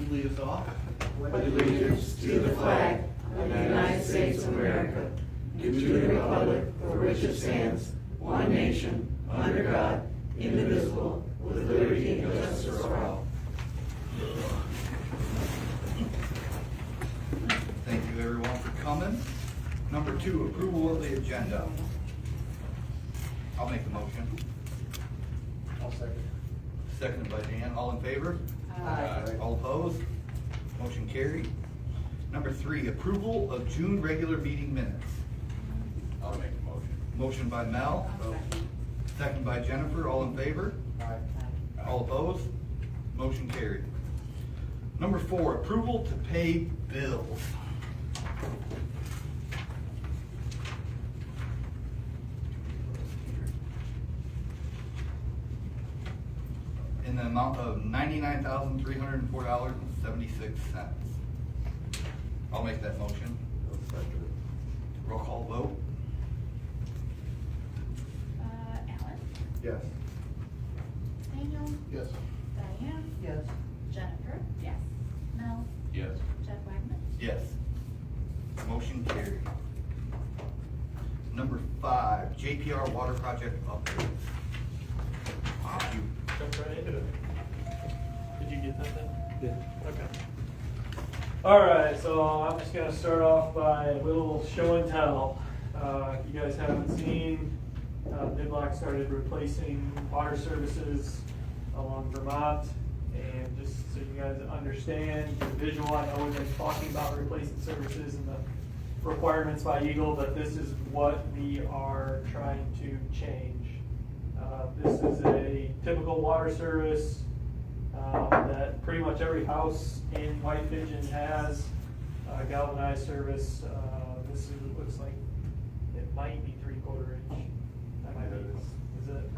you lead us off? With allegiance to the flag of the United States of America, and to the republic for which it stands, one nation, under God, indivisible, with liberty and justice for all. Thank you everyone for coming. Number 2, approval of the agenda. I'll make the motion. I'll second. Seconded by Dan. All in favor? Aye. All opposed? Motion carried. Number 3, approval of June regular meeting minutes. I'll make the motion. Motion by Mel, second by Jennifer. All in favor? Aye. All opposed? Motion carried. Number 4, approval to pay bills. In the amount of $99,304.76. I'll make that motion. Roll call vote. Alan? Yes. Daniel? Yes. Diane? Yes. Jennifer? Yes. Mel? Yes. Jeff Wagner? Yes. Motion carried. Number 5, JPR water project updates. Thank you. Jump right into it. Did you get that then? Yeah. Okay. All right, so I'm just gonna start off by a little show and tell. You guys haven't seen, Midlock started replacing water services along Vermont. And just so you guys understand, the visual, I know we've been talking about replacing services and the requirements by Eagle, but this is what we are trying to change. This is a typical water service that pretty much every house in White Pigeon has, galvanized service. This is, it looks like it might be 3/4 inch. That might be, is it?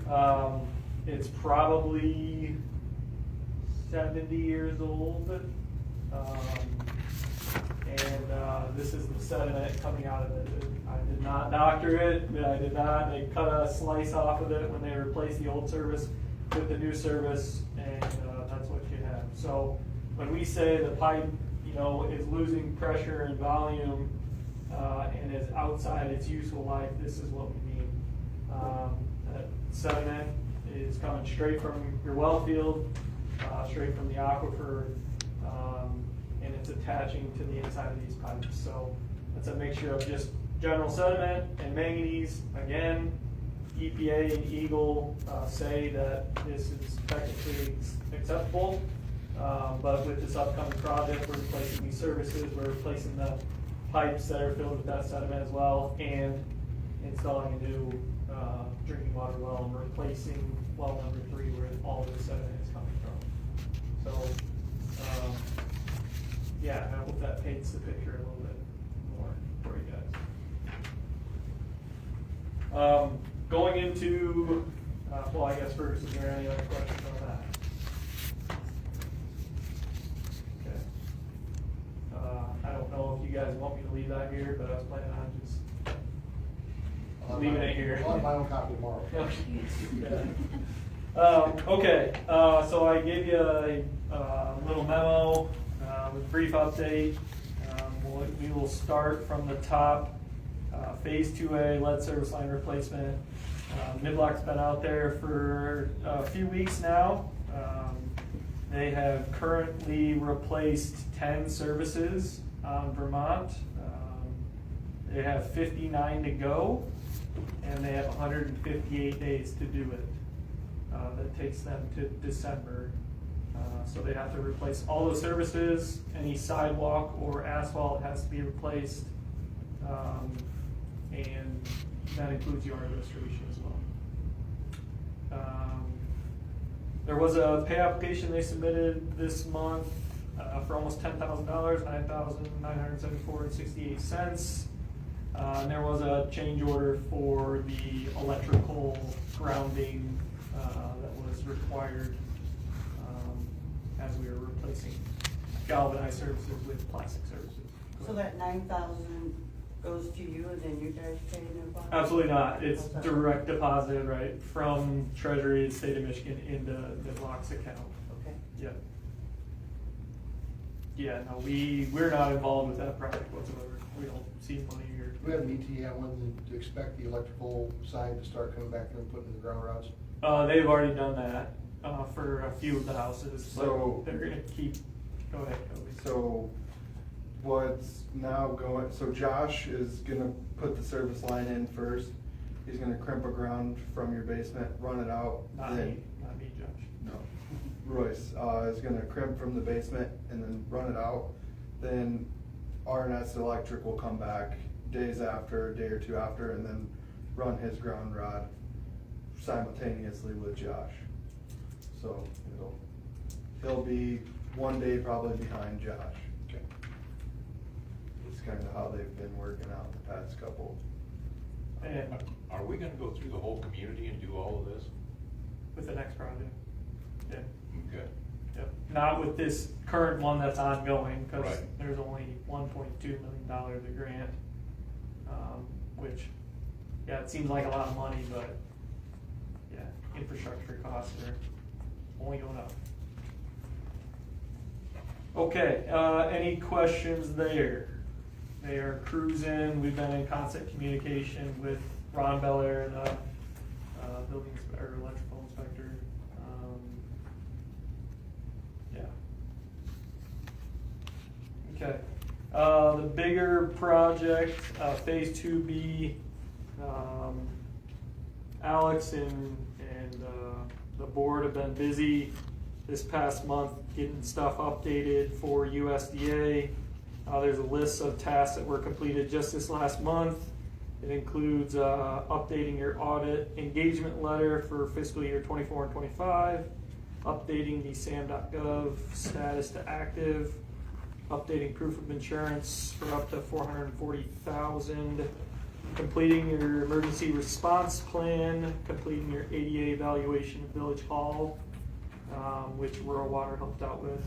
Yeah. It's probably 70 years old. This is the sediment coming out of it. I did not doctor it, I did not. They cut a slice off of it when they replaced the old service with the new service, and that's what you have. So when we say the pipe, is losing pressure and volume and is outside its useful life, this is what we mean. That sediment is coming straight from your well field, straight from the aquifer, and it's attaching to the inside of these pipes. So it's a mixture of just general sediment and manganese. Again, EPA and Eagle say that this is technically acceptable, but with this upcoming project, we're replacing these services, we're replacing the pipes that are filled with that sediment as well, and installing a new drinking water well, and replacing well number 3 where all of the sediment is coming from. So, yeah, I hope that paints the picture a little bit more for you guys. Going into, well, I guess first, is there any other questions on that? Okay. I don't know if you guys want me to leave that here, but I was planning on just leaving it here. I'll have my own copy tomorrow. Okay, so I gave you a little memo with a brief update. We will start from the top. Phase 2A lead service line replacement. Midlock's been out there for a few weeks now. They have currently replaced 10 services on Vermont. They have 59 to go, and they have 158 days to do it. That takes them to December. So they have to replace all the services, any sidewalk or asphalt has to be replaced. And that includes yard restoration as well. There was a pay application they submitted this month for almost $10,000, $9,974.68. And there was a change order for the electrical grounding that was required as we were replacing galvanized services with plastic services. So that 9,000 goes to you and then you guys pay them? Absolutely not. It's direct deposit, right, from Treasury, the state of Michigan, into the Midlock's account. Okay. Yep. Yeah, no, we're not involved with that project whatsoever. We don't see money or. Do we have an ETA on when to expect the electrical side to start coming back and putting in the ground rods? They've already done that, for a few of the houses, So- but they're gonna keep, go ahead, Kobe. So what's now going, so Josh is gonna put the service line in first. He's gonna crimp a ground from your basement, run it out. Not then- me, Josh. No. Royce, is gonna crimp from the basement and then run it out. Then RNS Electric will come back days after, a day or two after, and then run his ground rod simultaneously with Josh. So he'll be one day probably behind Josh. Okay. It's kind of how they've been working out the past couple. And Are we gonna go through the whole community and do all of this? with the next project, yeah. Okay. Yep, not with this current one that's ongoing, cause Right. there's only $1.2 million of grant, which, yeah, it seems like a lot of money, but, yeah, infrastructure costs are only going up. Okay, any questions there? They are cruising, we've been in constant communication with Ron Beller, the, building, or electrical inspector, yeah. Okay, the bigger project, phase 2B, Alex and the board have been busy this past month getting stuff updated for USDA. There's a list of tasks that were completed just this last month. It includes updating your audit engagement letter for fiscal year 24 and 25, updating the SAM.gov status to active, updating proof of insurance for up to $440,000, completing your emergency response plan, completing your ADA evaluation of Village Hall, which Rural Water helped out with.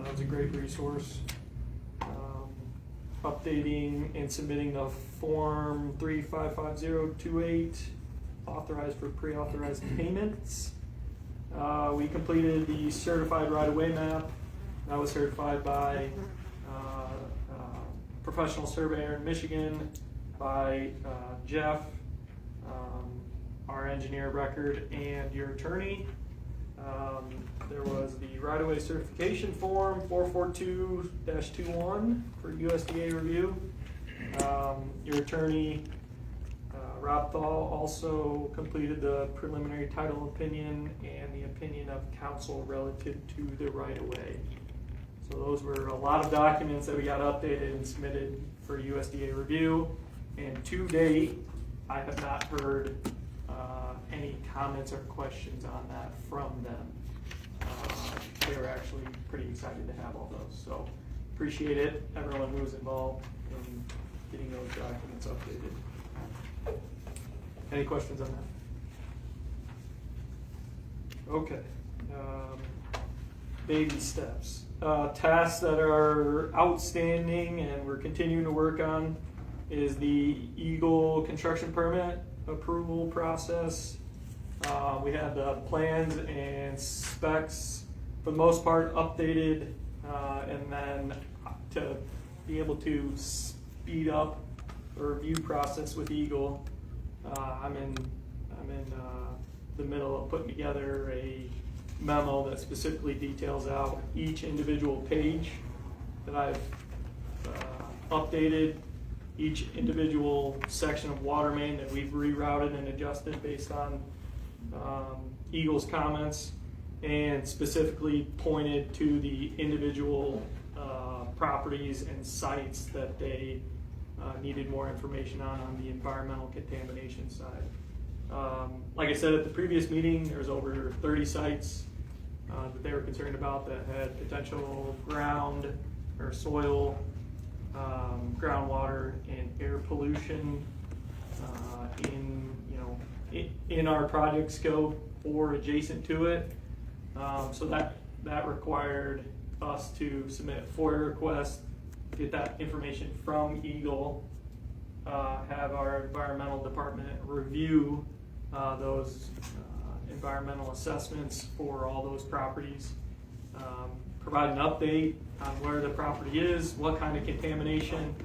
That was a great resource. Updating and submitting the Form 355028, authorized for pre-authorized payments. We completed the certified right-of-way map. That was certified by professional surveyor in Michigan, by Jeff, our engineer of record, and your attorney. There was the right-of-way certification form 442-21 for USDA review. Your attorney, Rob Thal, also completed the preliminary title opinion and the opinion of council relative to the right-of-way. So those were a lot of documents that we got updated and submitted for USDA review. And to date, I have not heard any comments or questions on that from them. They were actually pretty excited to have all those, so appreciate it, everyone who was involved in getting those documents updated. Any questions on that? Okay. Baby steps. Tasks that are outstanding and we're continuing to work on is the Eagle construction permit approval process. We have the plans and specs for the most part updated, and then to be able to speed up the review process with Eagle, I'm in the middle of putting together a memo that specifically details out each individual page that I've updated, each individual section of water main that we've rerouted and adjusted based on Eagle's comments, and specifically pointed to the individual properties and sites that they needed more information on the environmental contamination side. Like I said at the previous meeting, there's over 30 sites that they were concerned about that had potential ground or soil, groundwater, and air pollution in our project scope or adjacent to it. So that required us to submit a FOIA request, get that information from Eagle, have our environmental department review those environmental assessments for all those properties, provide an update on where the property is, what kind of contamination,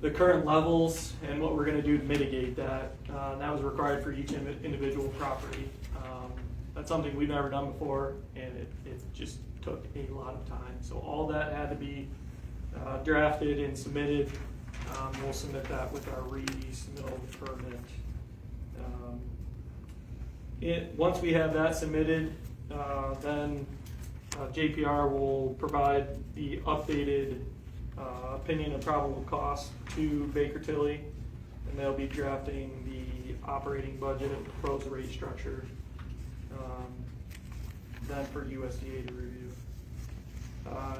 the current levels, and what we're gonna do to mitigate that. That was required for each individual property. That's something we've never done before, and it just took a lot of time. So all that had to be drafted and submitted. We'll submit that with our re-submittal permit. Once we have that submitted, then JPR will provide the updated opinion of probable cost to Baker Tilly, and they'll be drafting the operating budget and proposed rate structure then for USDA to review.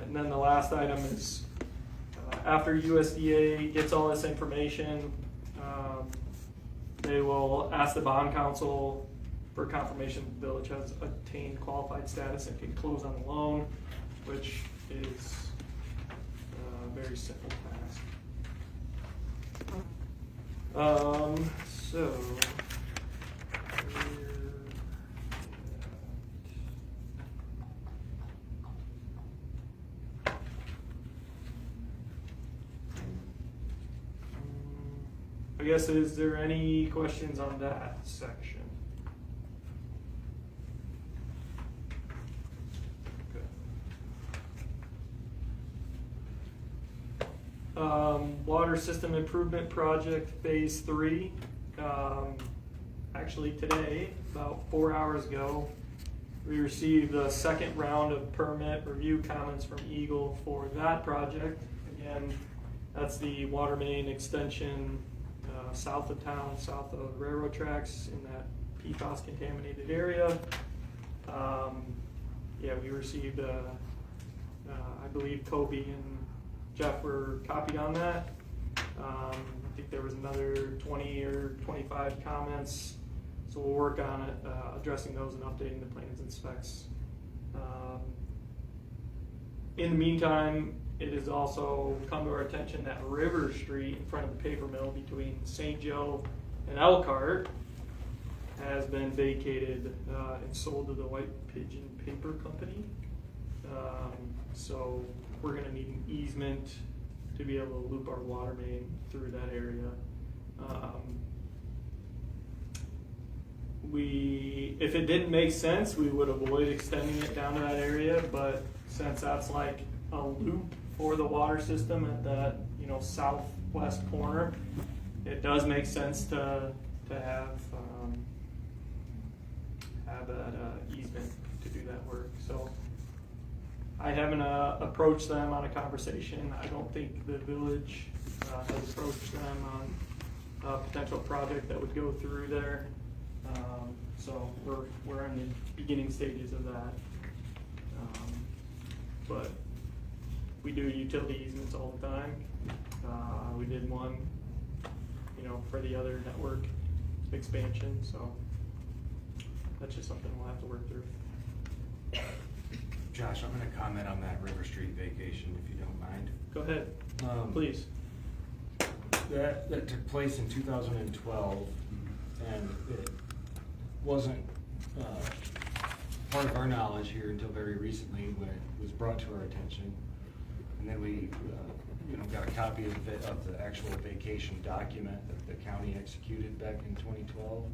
And then the last item is after USDA gets all this information, they will ask the bond council for confirmation the village has attained qualified status and can close on the loan, which is a very simple task. So I guess, is there any questions on that section? Okay. Water system improvement project phase 3. Actually today, about 4 hours ago, we received the second round of permit review comments from Eagle for that project. Again, that's the water main extension south of town, south of the railroad tracks in that PFAS contaminated area. Yeah, we received, I believe Kobe and Jeff were copied on that. I think there was another 20 or 25 comments, so we'll work on it, addressing those and updating the plans and specs. In the meantime, it has also come to our attention that River Street in front of the paper mill between St. Joe and Elkhart has been vacated and sold to the White Pigeon Paper Company. So we're going to need an easement to be able to loop our water main through that area. If it didn't make sense, we would avoid extending it down to that area, but since that's like a loop for the water system at that, southwest corner, it does make sense to have that easement to do that work. So I haven't approached them on a conversation. I don't think the village has approached them on a potential project that would go through there. So we're in the beginning stages of that. But we do utility easements all the time. We did one, for the other network expansion, so that's just something we'll have to work through. Josh, I'm gonna comment on that River Street vacation, if you don't mind. Go ahead, please. That took place in 2012, and it wasn't part of our knowledge here until very recently when it was brought to our attention. And then we got a copy of the actual vacation document that the county executed back in 2012.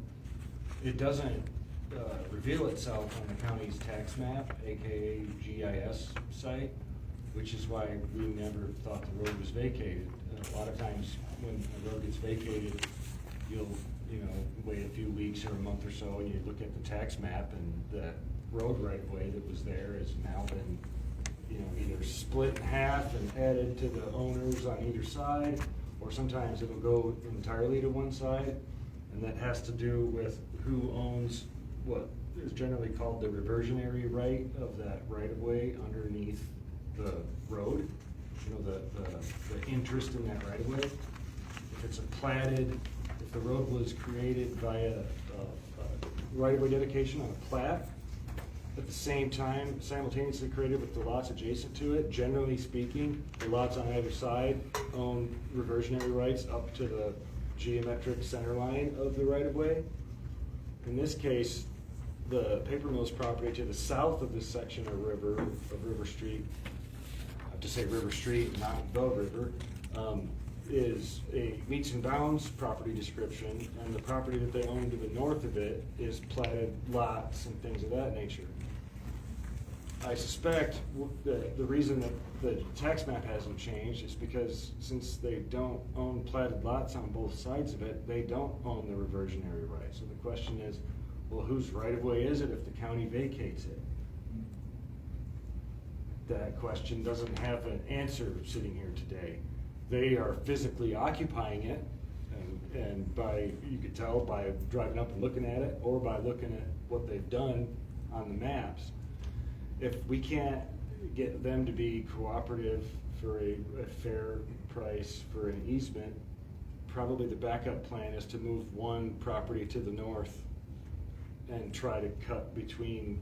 It doesn't reveal itself on the county's tax map, aka GIS site, which is why we never thought the road was vacated. A lot of times when a road gets vacated, you'll wait a few weeks or a month or so, and you look at the tax map, and the road right of way that was there has now been either split in half and added to the owners on either side, or sometimes it'll go entirely to one side, and that has to do with who owns what is generally called the reversionary right of that right of way underneath the road. The interest in that right of way. If it's if the road was created via a right of way dedication on a plat, at the same time, simultaneously created with the lots adjacent to it, generally speaking, the lots on either side own reversionary rights up to the geometric center line of the right of way. In this case, the paper mills property to the south of this section of River Street, I have to say River Street, not the river, is a meets and bounds property description, and the property that they own to the north of it is platted lots and things of that nature. I suspect the reason that the tax map hasn't changed is because since they don't own platted lots on both sides of it, they don't own the reversionary right. So the question is, well, whose right of way is it if the county vacates it? That question doesn't have an answer sitting here today. They are physically occupying it, and you could tell by driving up and looking at it, or by looking at what they've done on the maps. If we can't get them to be cooperative for a fair price for an easement, probably the backup plan is to move one property to the north and try to cut between,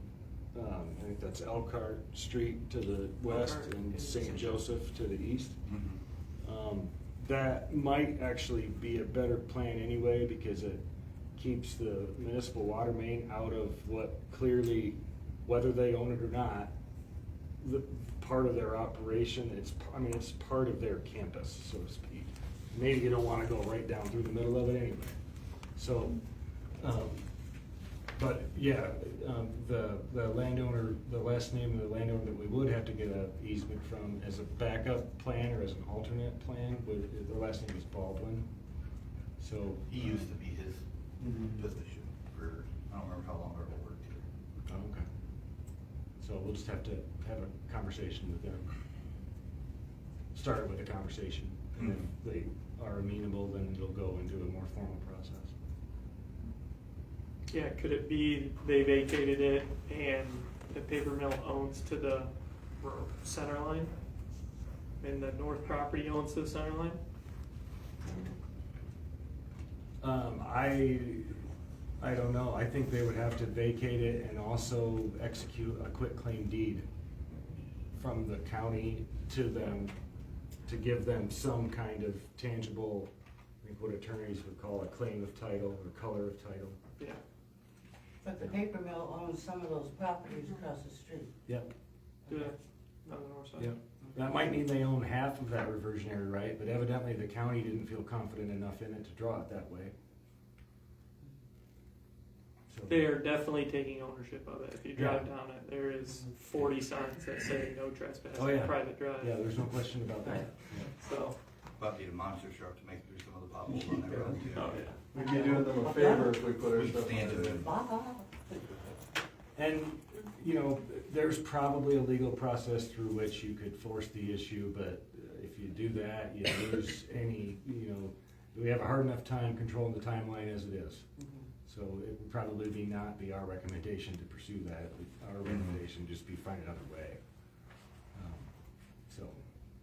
I think that's Elkhart Street to the west and St. Joseph to the east. That might actually be a better plan anyway, because it keeps the municipal water main out of what clearly, whether they own it or not, the part of their operation, it's part of their campus, so to speak. Maybe you don't wanna go right down through the middle of it anyway. So, but yeah, the landowner, the last name of the landowner that we would have to get an easement from as a backup plan or as an alternate plan, their last name is Baldwin. So. He used to be his position for, I don't remember how long ago it worked here. Oh, okay. So we'll just have to have a conversation with them. Start with a conversation, and if they are amenable, then it'll go into a more formal process. Yeah, could it be they vacated it and the paper mill owns to the center line? And the north property owns to the center line? I don't know. I think they would have to vacate it and also execute a quitclaim deed from the county to them to give them some kind of tangible, I think what attorneys would call a claim of title or color of title. Yeah. But the paper mill owns some of those properties across the street. Yep. Yeah, on the north side. Yep. That might mean they own half of that reversionary right, but evidently the county didn't feel confident enough in it to draw it that way. So They are definitely taking ownership of it. If you drive down it, there is 40 signs that say no trespassing, Oh, yeah. private drive. Yeah, there's no question about that. So, About need a monster truck to make through some of the potholes on that road too. oh yeah. We'd be doing them a favor if we put our We stuff stand under in there. And, you know, there's probably a legal process through which you could force the issue, but if you do that, you lose any, you know, we have a hard enough time controlling the timeline as it is. So it would probably not be our recommendation to pursue that. Our recommendation just be find another way. So,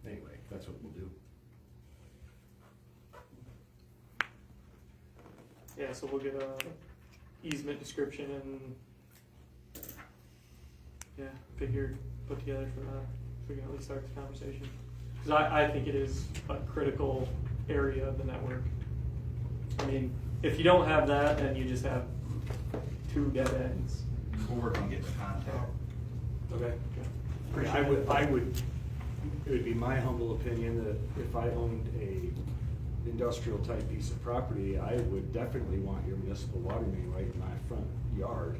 anyway, that's what we'll do. Yeah, so we'll get a easement description and figure put together for that. So we can at least start the conversation. Because I think it is a critical area of the network. I mean, if you don't have that, then you just have two dead ends. We'll work on getting the contact. Okay. I would, it would be my humble opinion that if I owned a industrial type piece of property, I would definitely want your municipal water main right in my front yard.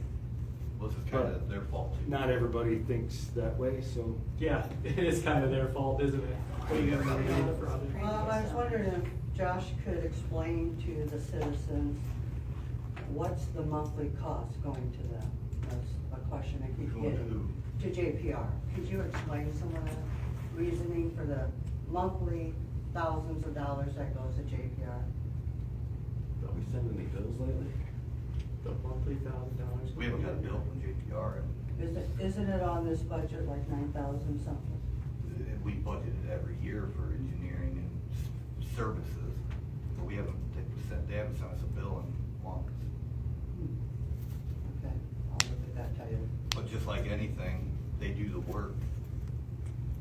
Well, this is kind of their fault too. Not everybody thinks that way, so. Yeah, it is kind of their fault, isn't it? What do you got on the project? I was wondering if Josh could explain to the citizens, what's the monthly cost going to them? That's a question I keep Going getting. To JPR. Could you explain some of that reasoning for the monthly thousands of dollars that goes to JPR? Are we sending any bills lately? The monthly $1,000. We haven't got a bill from JPR and Isn't it on this budget like 9,000 something? we budgeted every year for engineering and services, but they haven't sent us a bill in months. Okay, I'll look at that, tell you. But just like anything, they do the work,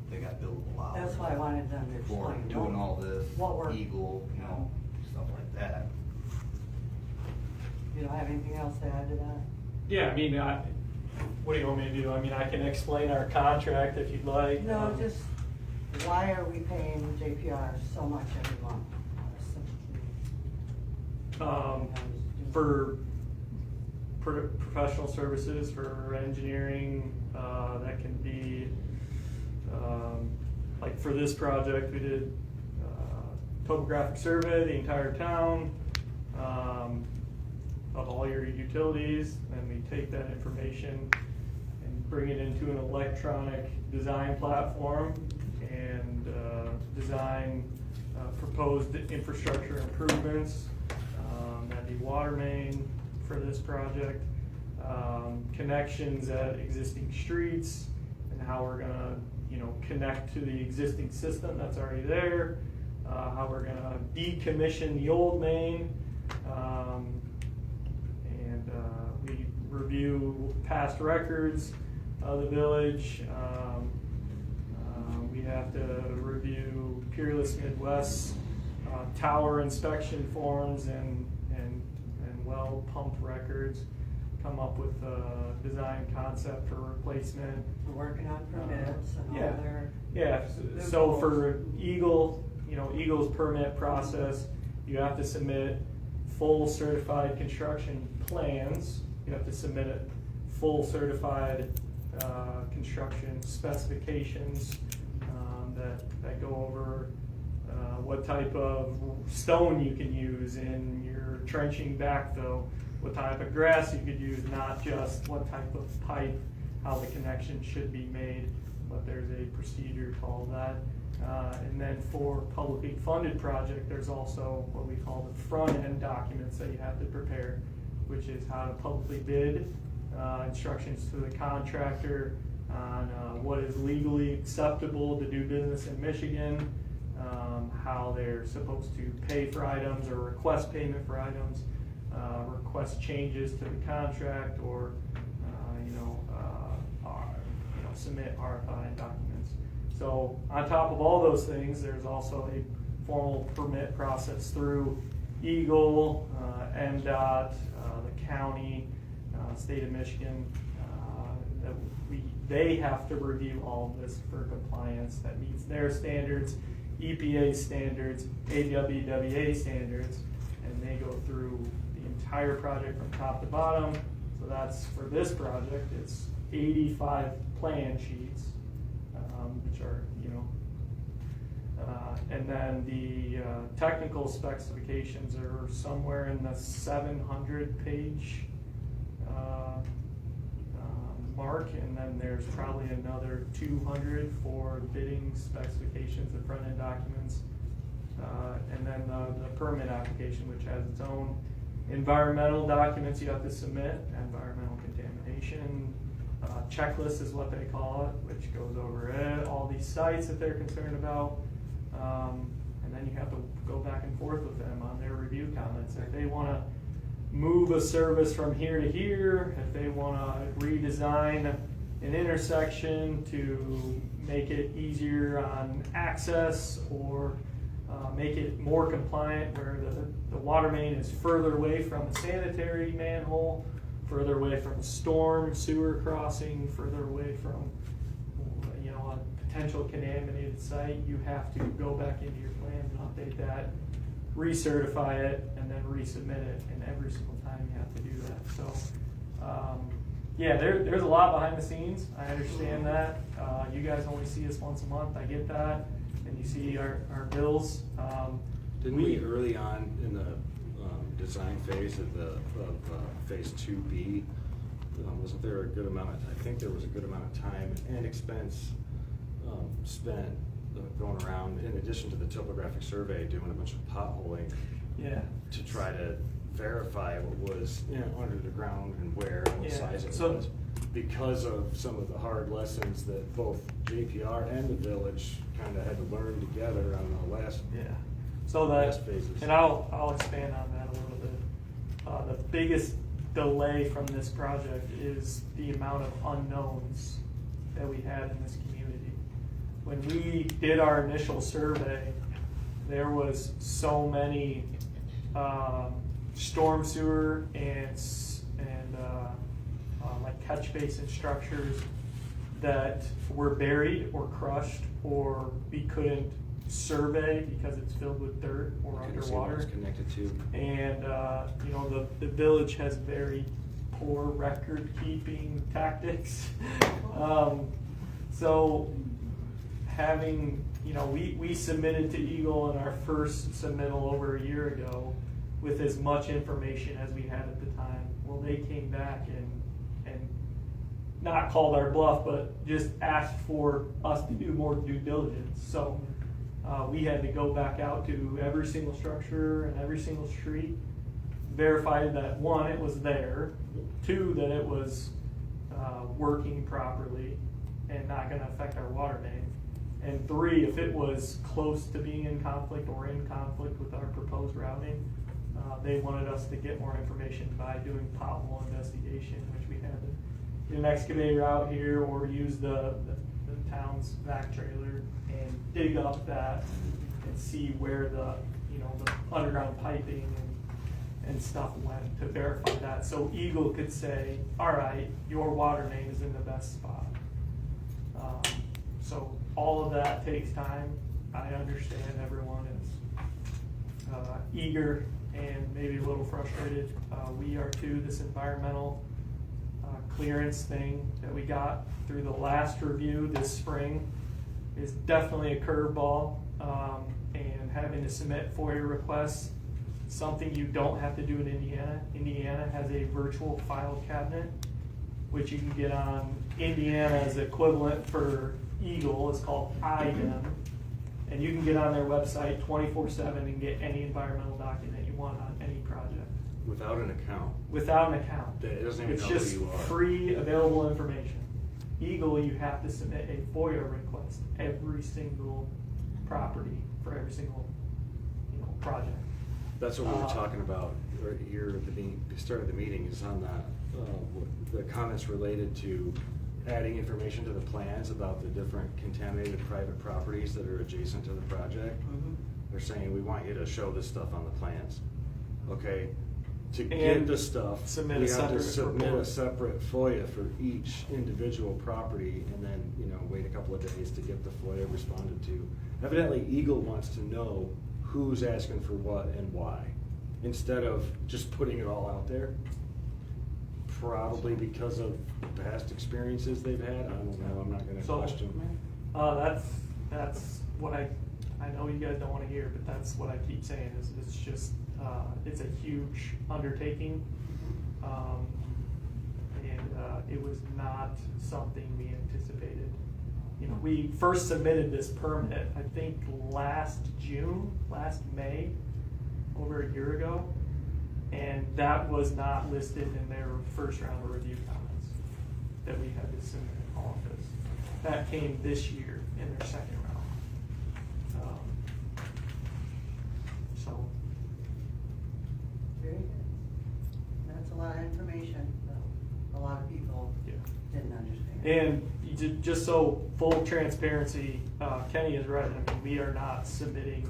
they got billable hours. That's why I wanted them to For explain. doing all this, What work? Eagle, you know, stuff like that. You don't have anything else to add to that? Yeah, I mean, what do you want me to do? I mean, I can explain our contract if you'd like. No, just, why are we paying JPR so much every month? For professional services, for engineering, that can be, like for this project, we did topographic survey, the entire town, of all your utilities, and we take that information and bring it into an electronic design platform and design proposed infrastructure improvements. That'd be water main for this project, connections at existing streets, and how we're gonna, connect to the existing system that's already there, how we're gonna decommission the old main, and we review past records of the village. We have to review Peerless Midwest tower inspection forms and well pump records, come up with a design concept for replacement. We're working on permits and all Yeah. their. Yeah, so for Eagle, Eagle's permit process, you have to submit full certified construction plans. You have to submit full certified construction specifications that go over what type of stone you can use in your trenching backfill, what type of grass you could use, not just what type of pipe, how the connection should be made, but there's a procedure called that. And then for publicly funded project, there's also what we call the front end documents that you have to prepare, which is how to publicly bid, instructions to the contractor on what is legally acceptable to do business in Michigan, how they're supposed to pay for items or request payment for items, request changes to the contract, or submit RFI documents. So on top of all those things, there's also a formal permit process through Eagle, MDOT, the county, state of Michigan, that they have to review all of this for compliance that meets their standards, EPA standards, AWWA standards, and they go through the entire project from top to bottom. So that's, for this project, it's 85 plan sheets, which are, and then the technical specifications are somewhere in the 700-page mark, and then there's probably another 200 for bidding specifications and front-end documents, and then the permit application, which has its own environmental documents you have to submit, environmental contamination checklist is what they call it, which goes over all these sites that they're concerned about, and then you have to go back and forth with them on their review comments. If they want to move a service from here to here, if they want to redesign an intersection to make it easier on access, or make it more compliant where the water main is further away from a sanitary manhole, further away from a storm sewer crossing, further away from a potential contaminated site, you have to go back into your plan and update that, recertify it, and then resubmit it, and every single time you have to do that. So yeah, there's a lot behind the scenes. I understand that. You guys only see us once a month, I get that, and you see our bills. Didn't we early on in the design phase of phase 2B, wasn't there a good amount I think there was a good amount of time and expense spent going around, in addition to the topographic survey, doing a bunch of potholing, to try to verify what was under the ground and where and what size it was, because of some of the hard lessons that both JPR and the village kind of had to learn together on the last phases. And I'll expand on that a little bit. The biggest delay from this project is the amount of unknowns that we had in this community. When we did our initial survey, there was so many storm sewer and like catch basin structures that were buried or crushed or we couldn't survey because it's filled with dirt or Couldn't see what underwater. it's connected to. And, you know, the village has very poor record-keeping tactics. So having, you know, we submitted to Eagle in our first submittal over a year ago with as much information as we had at the time. Well, they came back and not called our bluff, but just asked for us to do more due diligence. So we had to go back out to every single structure and every single street, verify that one, it was there, two, that it was working properly and not gonna affect our water main, and three, if it was close to being in conflict or in conflict with our proposed routing, they wanted us to get more information by doing pothole investigation, which we had to get an excavator out here or use the town's vac trailer and dig up that and see where the, you know, the underground piping and stuff went to verify that. So Eagle could say, all right, your water main is in the best spot. So all of that takes time. I understand everyone is eager and maybe a little frustrated. We are too. This environmental clearance thing that we got through the last review this spring is definitely a curveball, and having to submit FOIA requests, something you don't have to do in Indiana. Indiana has a virtual file cabinet, which you can get on Indiana's equivalent for Eagle. It's called IDEM, and you can get on their website 24/7 and get any environmental document you want on any project. Without an account. Without an account. It doesn't even It's know who just you are. free available information. Eagle, you have to submit a FOIA request every single property for every single, you know, project. That's what we were talking about right here at the start of the meeting, is on that, the comments related to adding information to the plans about the different contaminated private properties that are adjacent to the project. They're saying, we want you to show this stuff on the plans. Okay, to get And the stuff, submit we a have to separate submit a report. separate FOIA for each individual property, and then, you know, wait a couple of days to get the FOIA responded to. Evidently, Eagle wants to know who's asking for what and why, instead of just putting it all out there. Probably because of past experiences they've had. I don't know, I'm not gonna So, question. that's what I know you guys don't wanna hear, but that's what I keep saying, is it's just, it's a huge undertaking. And it was not something we anticipated. You know, we first submitted this permit, I think last May, over a year ago. And that was not listed in their first round of review comments, that we had to submit in office. That came this year in their second round. So, Very good. That's a lot of information, that a lot of people yeah. didn't understand. And just so full transparency, Kenny is right. I mean, we are not submitting,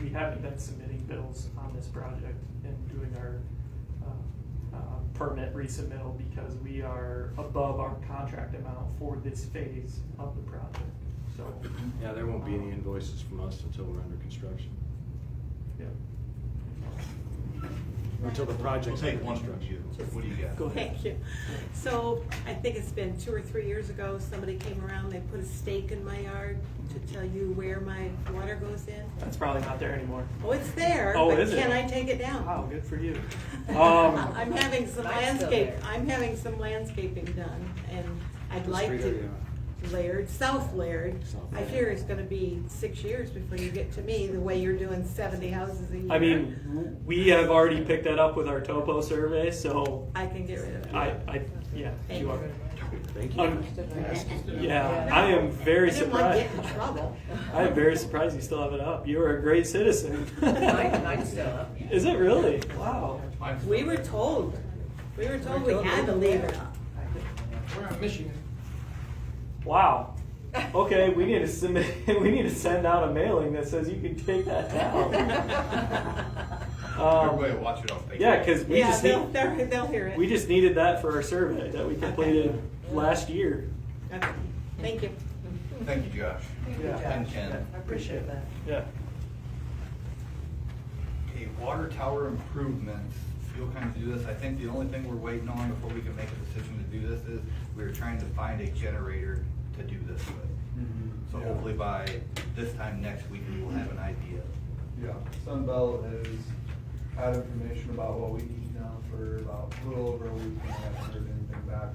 we haven't been submitting bills on this project and doing our permit resubmittal because we are above our contract amount for this phase of the project. So, Yeah, there won't be any invoices from us until we're under construction, yeah. until the project's We'll under take one from construction. you. What do you got? Go ahead. Thank you. So I think it's been 2 or 3 years ago, somebody came around, they put a stake in my yard to tell you where my water goes in. That's probably not there anymore. Oh, it's there, Oh, but is it? can I take it down? Wow, good for you. I'm having some Mine's still landscape, there. I'm having some landscaping done, and I'd What like street are you to, Laird, South Laird. South I Laird. fear it's gonna be 6 years before you get to me, the way you're doing 70 houses a year. I mean, we have already picked that up with our topo survey, so I can get rid of it. yeah, Thank you you. are. Thank you. Yeah, I am very I didn't want to surprised. get in trouble. I am very surprised you still have it up. You are a great citizen. Mine's still up. Is it really? Wow. We were told we had to leave it up. We're on Michigan. Wow. Okay, we need to submit. We need to send out a mailing that says you can take that down. Everybody watch it on Facebook. Yeah, because we Yeah, just they'll hear it. we just needed that for our survey that we completed last year. Okay, thank you. Thank you, Josh. Yeah. And Ken. I appreciate that. Yeah. Okay, water tower improvements. You'll kind of do this. I think the only thing we're waiting on before we can make a decision to do this is we're trying to find a generator to do this with. So Yeah. hopefully by this time next week, we will have an idea. Yeah, Sunbelt has had information about what we need now for about a little over a week, and I haven't heard anything back.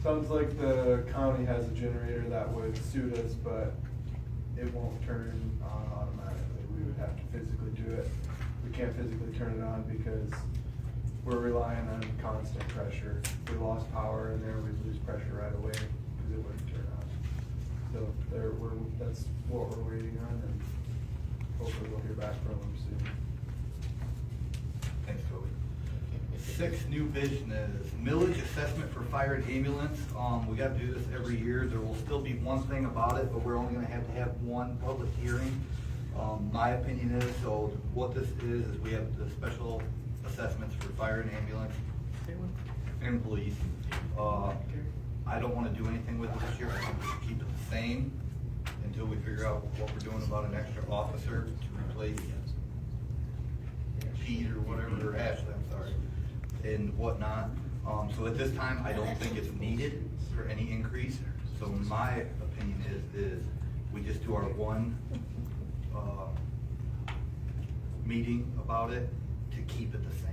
Sounds like the county has a generator that would suit us, but it won't turn on automatically. We would have to physically do it. We can't physically turn it on because we're relying on constant pressure. If we lost power in there, we'd lose pressure right away because it wouldn't turn on. So that's what we're waiting on, and hopefully we'll hear back from them soon. Thanks, Toby. 6, new business, millage assessment for fire and ambulance. We gotta do this every year. There will still be one thing about it, but we're only gonna have to have one public hearing. My opinion is, so what this is we have the special assessments for fire and ambulance and police. I don't wanna do anything with it this year. I think we should keep it the same until we figure out what we're doing about an extra officer to replace Pete or whatever, or Ashley, I'm sorry, and whatnot. So at this time, I don't think it's needed for any increase. So my opinion is we just do our one, meeting about it to keep it the same.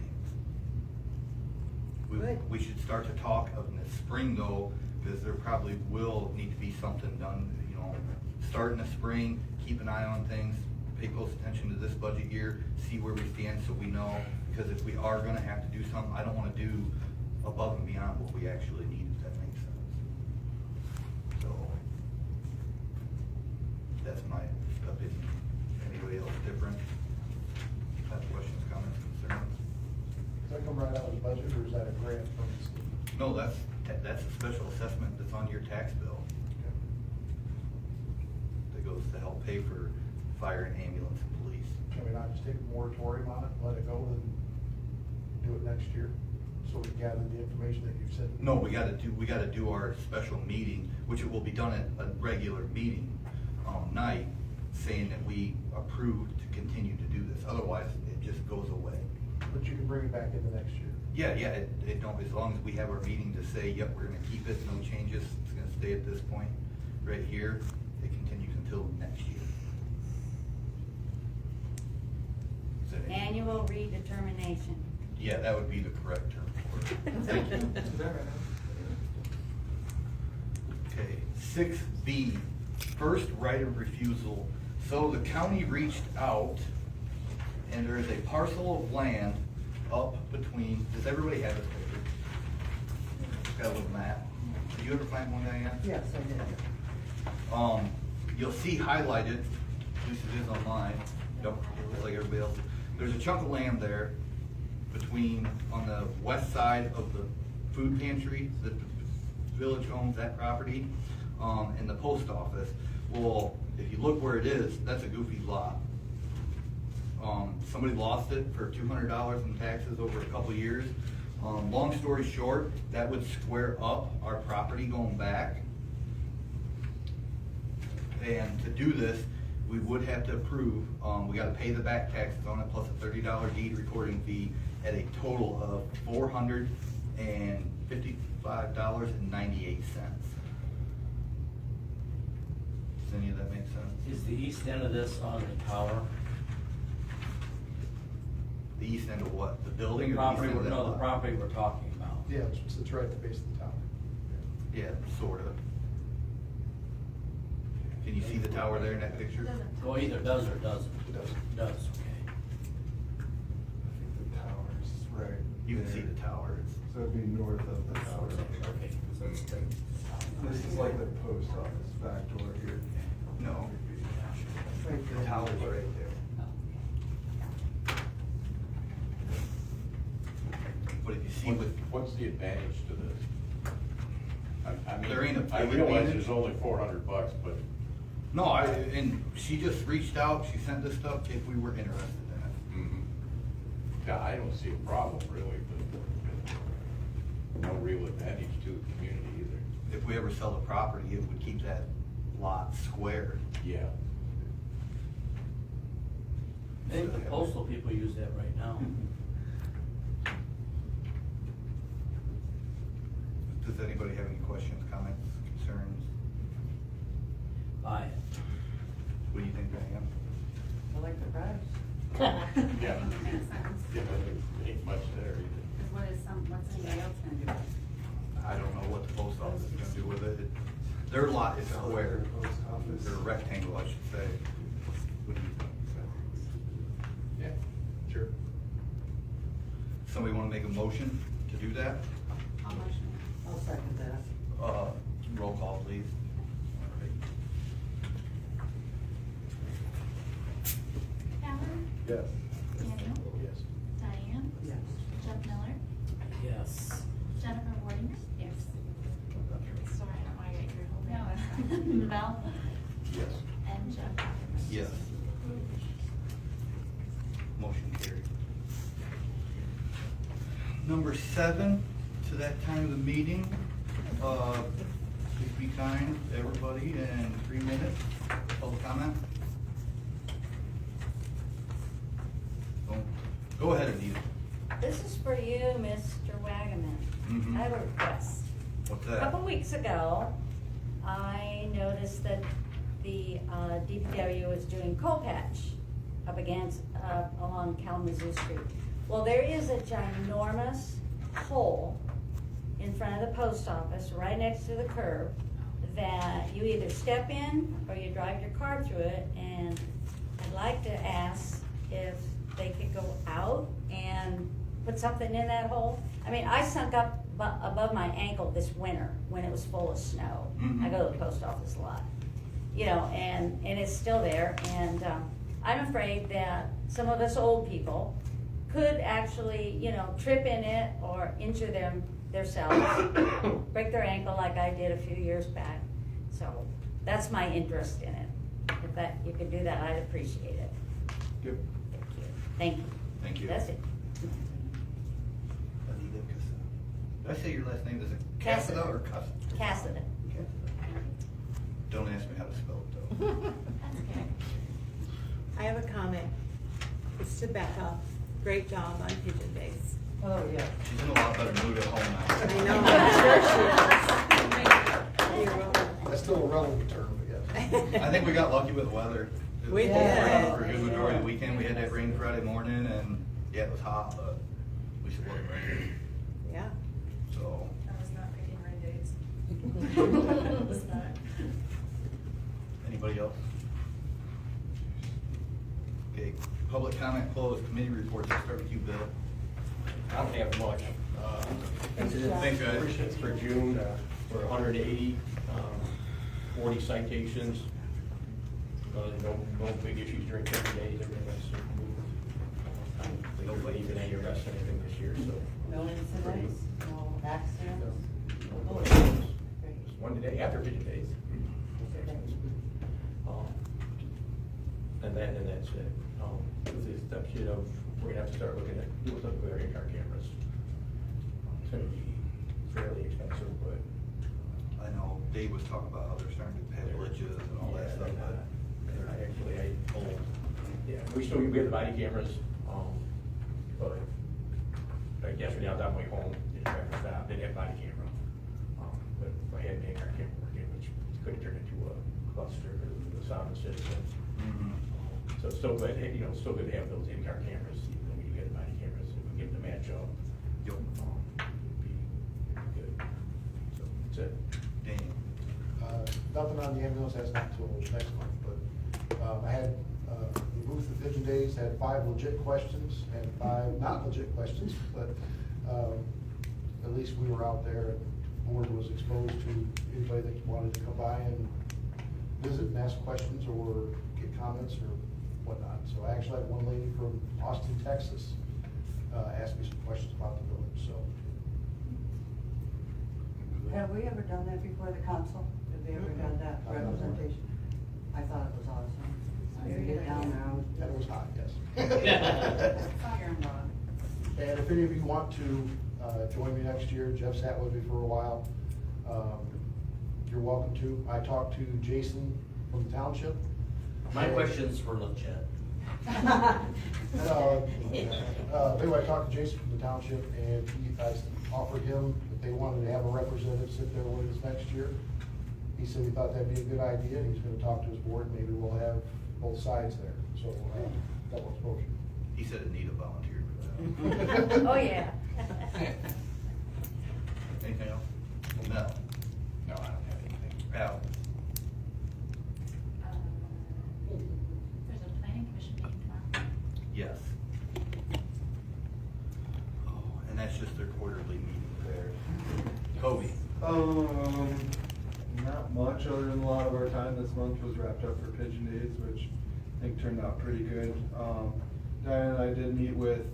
Good. We should start to talk in the spring though, because there probably will need to be something done, you know, start in the spring, keep an eye on things, pay close attention to this budget year, see where we stand so we know, because if we are gonna have to do something, I don't wanna do above and beyond what we actually need, if that makes sense. So, that's my opinion. Anybody else different? Have questions, comments, concerns? Does that come right out of the budget, or is that a grant from the state? No, that's a special assessment that's on your tax bill. That goes to help pay for fire and ambulance and police. Can we not just take a moratorium on it, let it go, and do it next year? So we gather the information that you've said? No, we gotta do our special meeting, which it will be done at a regular meeting, night, saying that we approved to continue to do this, otherwise it just goes away. But you can bring it back into next year. Yeah, it don't, as long as we have our meeting to say, yep, we're gonna keep it, no changes, it's gonna stay at this point, right here, it continues until next year. Is that any- Annual redetermination. Yeah, that would be the correct term for it. Thank you. Okay, 6B, first right of refusal. So the county reached out, and there is a parcel of land up between, does everybody have this picture? It's got a little map. Did you ever find one, Diane? Yes, I did. You'll see highlighted, at least it is online, yep, just like everybody else. There's a chunk of land there between, on the west side of the food pantry, the village owns that property, and the post office. Well, if you look where it is, that's a goofy lot. Somebody lost it for $200 in taxes over a couple years. Long story short, that would square up our property going back. And to do this, we would have to approve, we gotta pay the back taxes on it, plus a $30 deed recording fee at a total of $455.98. Does any of that make sense? Is the east end of this on the tower? The east end of what? The building or the east Property, end of that no, the lot? property we're talking about. Yeah, it's right at the base of the tower. Yeah, sort of. Can you see the tower there in that picture? Well, either does or doesn't. It does. Does, okay. I think the tower's right. You can see there. the tower. So it'd be north of the tower. Okay. This is like the post office back door here. No. The tower's right there. But if you see with, What's the advantage to this? I mean, There ain't a I big realize advantage. there's only $400, but no, and she just reached out, she sent this stuff if we were interested in it. Yeah, I don't see a problem really, but no real advantage to the community either. If we ever sell the property, it would keep that lot square. Yeah. I think the postal people use that right now. Does anybody have any questions, comments, concerns? Buy it. What do you think, Diane? I like the price. Yeah. Makes sense. Yeah, there ain't much there either. What's anybody else gonna do? I don't know what the post office is gonna do with it. Their lot is square. They're rectangle, I should say. What do you think? Yeah, sure. Somebody wanna make a motion to do that? I'll motion. I'll second that. Roll call, please. Alan? Yes. Daniel? Yes. Diane? Yes. Jeff Miller? Yes. Jennifer Wardinger? Yes. Sorry, I don't want to get your whole name. No. Mel? Yes. And Jeff. Yes. Motion carried. Number 7, to that time of the meeting, please be kind to everybody in 3 minutes. Public comment? Go ahead, Anita. This is for you, Mr. Wagaman. Mhm. I have a request. What's A that? couple weeks ago, I noticed that the DPW was doing coal patch up against, along Kalamazoo Street. Well, there is a ginormous hole in front of the post office, right next to the curb, that you either step in or you drive your car through it, and I'd like to ask if they could go out and put something in that hole. I mean, I sunk up above my ankle this winter when it was full of snow. Mhm. I go to the post office a lot, you know, and it's still there, and I'm afraid that some of us old people could actually, you know, trip in it or injure themselves, break their ankle like I did a few years back. So that's my interest in it. If that, you could do that, I'd appreciate it. Yep. Thank you. Thank you. That's it. Anita Casada. Did I say your last name? Is it Cassada. Cassada or Cassada? Cassada. Don't ask me how to spell it though. That's okay. I have a comment. It's to Becca. Great job on Pigeon Days. Oh, yeah. She's in a lot better mood at home now. I know, I'm sure she is. You're welcome. That's still a relevant term, but yes. I think we got lucky with the weather. It was We cold did. For a good majority of the weekend, we had that rain Friday morning, and yeah, it was hot, but at least it wasn't raining, Yeah. so. That was not picking rain days. It was not. Anybody else? Okay, public comment closed, committee reports, let's start with you, Bill. I don't have much. Thanks, guys. Incidents for June were 180, 40 citations. No big issues during 30 days, everything was smooth. We don't believe in any arrests or anything this year, so. No incidents, no accidents. No accidents. Just one today, after Pigeon Days. And that's it. With the exception of, we're gonna have to start looking at, doing something with our in-car cameras. It's gonna be fairly expensive, but. I know Dave was talking about how they're starting to pay glitches and all that stuff, but. We have the body cameras, but like yesterday I was on my way home, did a traffic stop, didn't have body camera. But if I had an in-car camera working, which could have turned into a cluster or the sound system. Mhm. So it's still good, you know, still good to have those in-car cameras, even though we do get the body cameras, if we get them to match up. Yep. It'd be good. So that's it. Daniel. Nothing on the ambulance, that's not until next month, but I had, the booth at Pigeon Days had 5 legit questions and 5 not legit questions, but at least we were out there and the board was exposed to anybody that wanted to come by and visit and ask questions or get comments or whatnot. So I actually had one lady from Austin, Texas, ask me some questions about the village, so. Have we ever done that before the council? Have they ever done that representation? I thought it was awesome. I could get down there. And it was hot, yes. Fire and And if any of you want to join me next year, Jeff sat with me for a while. You're welcome to. I talked to Jason from the township. My question's for legit. Anyway, I talked to Jason from the township, and I offered him if they wanted to have a representative sit there with us next year. He said he thought that'd be a good idea, and he's gonna talk to his board, maybe we'll have both sides there, so, double exposure. He said it needed a volunteer for that. Oh, yeah. Anything else? No. No, I don't have anything. Al? There's a planning commission meeting tomorrow. Yes. Oh, and that's just their quarterly meeting there. Kobe? Not much, other than a lot of our time this month was wrapped up for Pigeon Days, which I think turned out pretty good. Diane and I did meet with,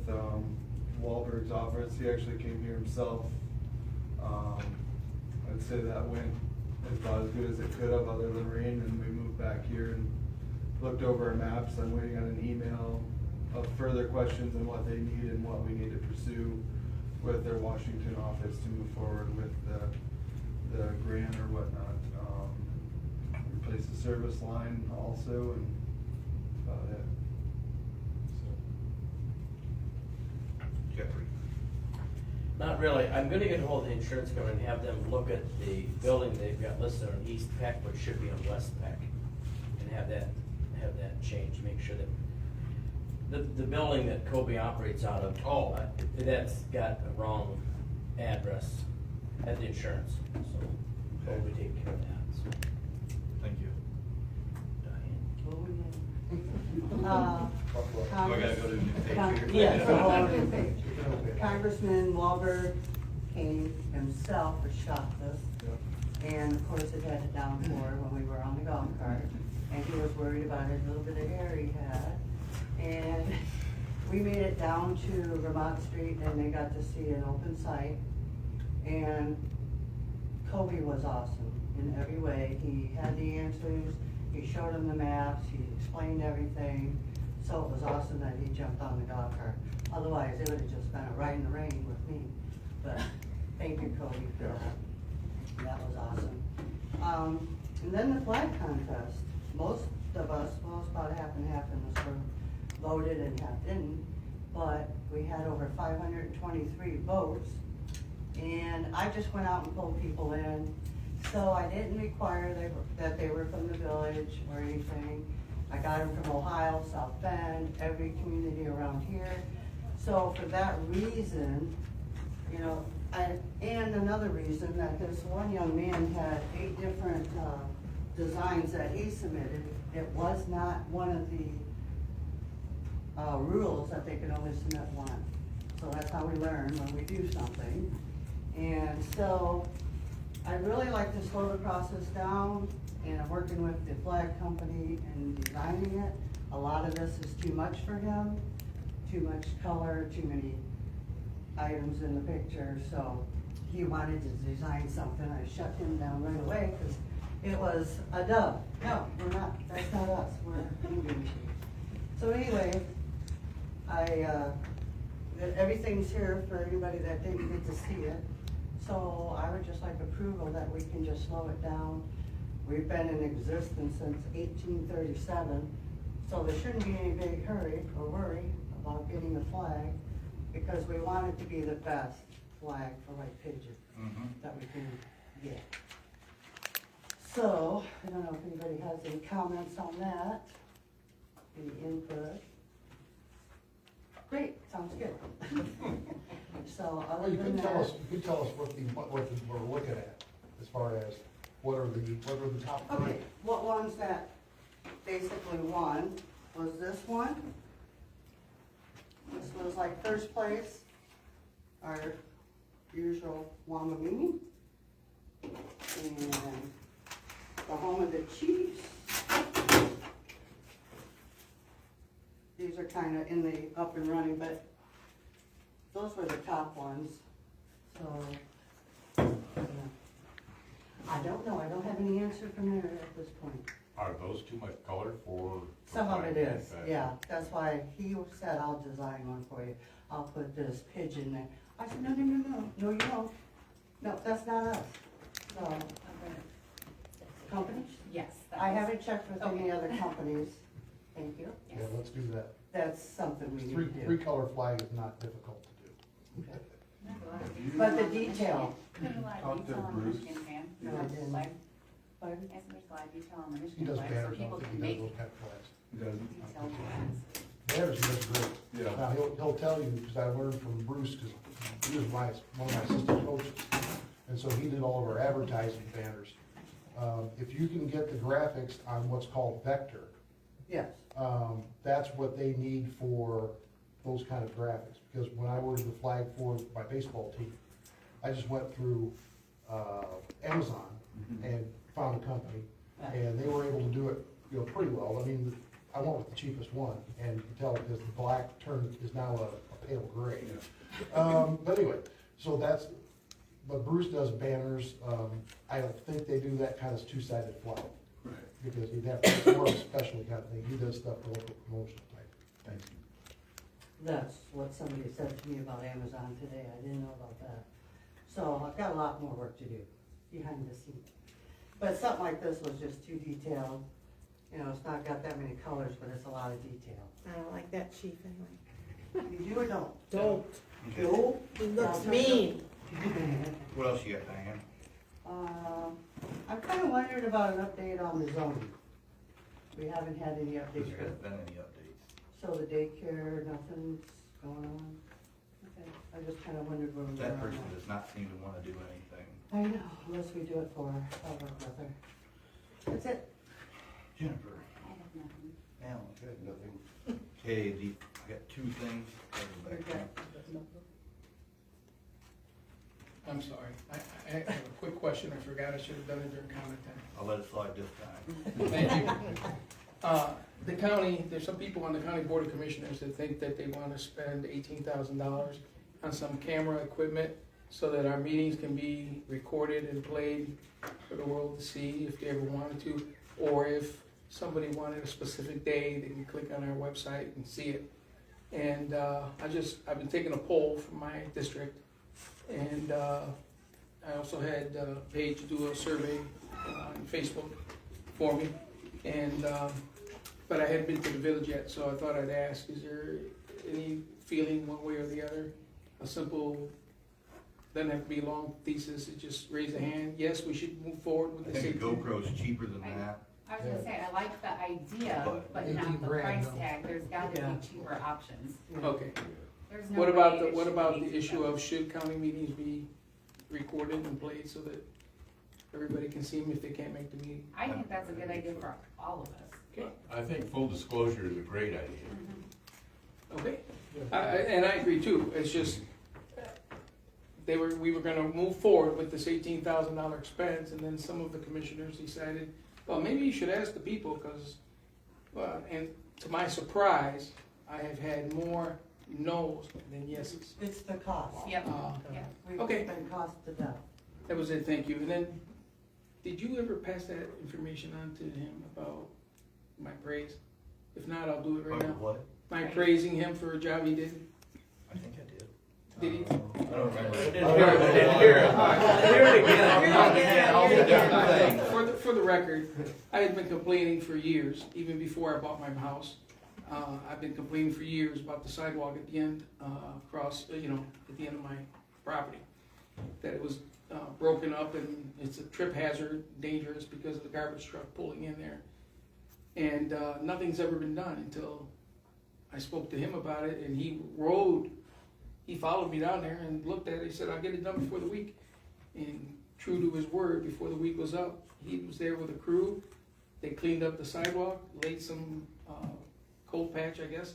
Wahlberg's office, he actually came here himself. I'd say that went about as good as it could have, other than rain, and we moved back here and looked over our maps. I'm waiting on an email of further questions on what they need and what we need to pursue with their Washington office to move forward with the grant or whatnot. Replace the service line also, and about it. Jeffrey? Not really. I'm gonna get ahold of the insurance company and have them look at the building they've got listed on East Peck, which should be on West Peck, and have that changed, make sure that the building that Kobe operates out of, that's got a wrong address at the insurance, so Kobe take care of that, so. Thank you. Diane? Do I gotta go to a new page here? Yes, a whole new page. Congressman Wahlberg came himself and shot this. And of course, it had a downpour when we were on the golf cart. And he was worried about a little bit of hair he had. And we made it down to Vermont Street, and they got to see an open site. And Kobe was awesome in every way. He had the answers, he showed them the maps, he explained everything. So it was awesome that he jumped on the golf cart. Otherwise, it would have just been a ride in the rain with me. But thank you, Kobe, for that. That was awesome. And then the flag contest. Most of us, well, it's about half and half in this room, voted and half didn't. But we had over 523 votes. And I just went out and pulled people in. So I didn't require that they were from the village or anything. I got them from Ohio, South Bend, every community around here. So for that reason, you know, and another reason that this one young man had 8 different designs that he submitted. It was not one of the rules that they could only submit one. So that's how we learn when we do something. And so I really like to slow the process down, and I'm working with the flag company and designing it. A lot of this is too much for him, too much color, too many items in the picture, so he wanted to design something. I shut him down right away because it was a dub. No, we're not, that's not us, we're Indian. So anyway, everything's here for anybody that didn't get to see it. So I would just like approval that we can just slow it down. We've been in existence since 1837, so there shouldn't be any big hurry or worry about getting a flag, because we want it to be the best flag for White Pigeon that we can get. So, I don't know if anybody has any comments on that, any input. Great, sounds good. So, Well, other you than could tell us, that. you could tell us what we're looking at, as far as what are the top 3? Okay, what ones that basically won was this one. This was like first place, our usual Wamamini. And the home of the Chiefs. These are kind of in the up and running, but those were the top ones. So, I don't know, I don't have any answer from there at this point. Are those too much color for Some of it fire is, manufacturing. yeah, that's why he said, I'll design one for you, I'll put this Pigeon there. I said, no, no, you won't, no, that's not us, so, companies? Yes. that I was- haven't checked with any Okay. other companies, thank you, Yeah, let's do that. that's something we need Three, to three do. color flag is not difficult to do. But the detail, Put a lot Talk of to detail on the Bruce. Michigan fan. No, I didn't. Flag. pardon? Yes, there's a lot of detail on the He Michigan does flag, so banners, I people don't think can he does make those kind of flags. He doesn't? detailed plans. Banners, he does great. Yeah. Now, he'll tell you, because I learned from Bruce, because he was one of my assistant coaches. And so he did all of our advertising banners. If you can get the graphics on what's called vector, Yes, that's what they need for those kind of graphics. Because when I ordered the flag for my baseball team, I just went through, Amazon and found a company, and they were able to do it, you know, pretty well. I mean, I went with the cheapest one, and you can tell because the black is now a pale gray. But anyway, so but Bruce does banners. I don't think they do that kind of two-sided flag. Right. Because he'd have, it's more of a specialty kind of thing. He does stuff for local promotion type. Thank you. that's what somebody said to me about Amazon today, I didn't know about that. So I've got a lot more work to do behind the scenes. But something like this was just too detailed. You know, it's not got that many colors, but it's a lot of detail. I don't like that, chief, anyway. You do or don't? Don't. Okay. No? He looks mean. What else you got, Diane? I'm kinda wondering about an update on the zoning. We haven't had any There updates. hasn't been any updates. So the daycare, nothing's going on? Okay, I just kinda wondered where we were That on person that. does not seem to wanna do anything. I know, unless we do it for her, I'll work with her. That's it. Jennifer? I have nothing. Alan? Okay, nothing. Okay, I got two things. You're good. I'm sorry, I have a quick question, I forgot I should have done it during comment time. I'll let it slide this time. Thank you. The county, there's some people on the county board of commissioners that think that they wanna spend $18,000 on some camera equipment so that our meetings can be recorded and played for the world to see if they ever wanted to, or if somebody wanted a specific day, they can click on our website and see it. And I've been taking a poll from my district, and I also had Paige do a survey on Facebook for me, and but I hadn't been to the village yet, so I thought I'd ask, is there any feeling one way or the other? A simple, doesn't have to be a long thesis, it just raise a hand, yes, we should move forward with I this. think a GoPro's cheaper than that. I was gonna say, I like the idea, but 18 not the grand, price no. tag, there's gotta Yeah. be cheaper options. Okay, There's no what about way the, it what should about be the issue cheaper. of should county meetings be recorded and played so that everybody can see them if they can't make the meeting? I think that's a good idea for all of us. Okay, I think full disclosure is a great idea. okay, and I agree too, it's just, we were gonna move forward with this $18,000 expense, and then some of the commissioners decided, well, maybe you should ask the people, cause, and to my surprise, I have had more no's than yeses. It's the cost. Yep, yep. We've Okay. been cost to death. That was it, thank you. And then, did you ever pass that information on to him about my praise? If not, I'll do it right Oh, now. what? My praising him for a job he did. I think I did. Did he? I don't remember. I didn't hear it. Hear it again. Hear it again. For the record, I had been complaining for years, even before I bought my house. I've been complaining for years about the sidewalk at the end, across, at the end of my property. That it was broken up and it's a trip hazard, dangerous because of the garbage truck pulling in there. And nothing's ever been done until I spoke to him about it, and he followed me down there and looked at it. He said, I'll get it done before the week. And true to his word, before the week was up, he was there with a crew. They cleaned up the sidewalk, laid some cold patch, I guess.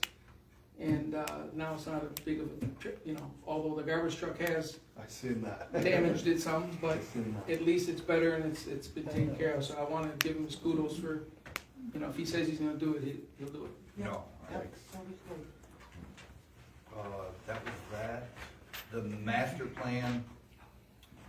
And now it's not a big of a trip, although the garbage truck has I seen that. damaged it some, but I seen that. at least it's better and it's been taken care of. So I want to give him his kudos for, if he says he's gonna do it, he'll do it. No. Yep, that was good. That was that. The master plan,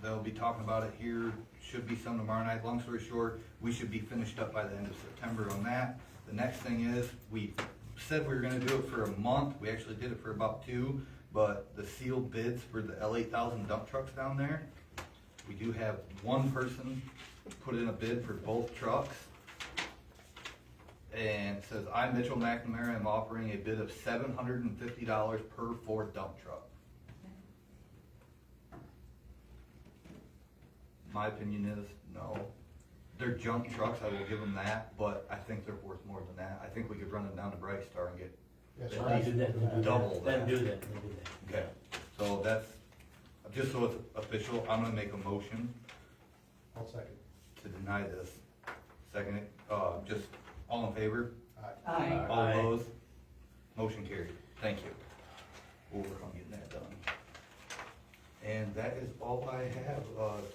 they'll be talking about it here, should be some tomorrow night. Long story short, we should be finished up by the end of September on that. The next thing is, we said we were gonna do it for a month, we actually did it for about 2, but the sealed bids for the L8000 dump trucks down there, we do have one person put in a bid for both trucks. And it says, I, Mitchell McNamara, am offering a bid of $750 per Ford dump truck. My opinion is, no. They're junk trucks, I will give them that, but I think they're worth more than that. I think we could run them down to Bright Star and get, Yes, Then right. do that, then do that. Double Then that. do that, then do that. okay. So that's, just so it's official, I'm gonna make a motion I'll second. to deny this. Second, it, just all in favor? Aye. All Aye. opposed? Motion carried. Thank you. We'll work on getting that done. And that is all I have.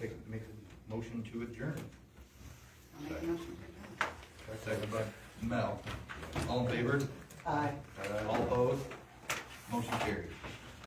Make a motion to adjourn. I'll make a motion to adjourn. Second by Mel. All in favor? Aye. All opposed? Motion carried.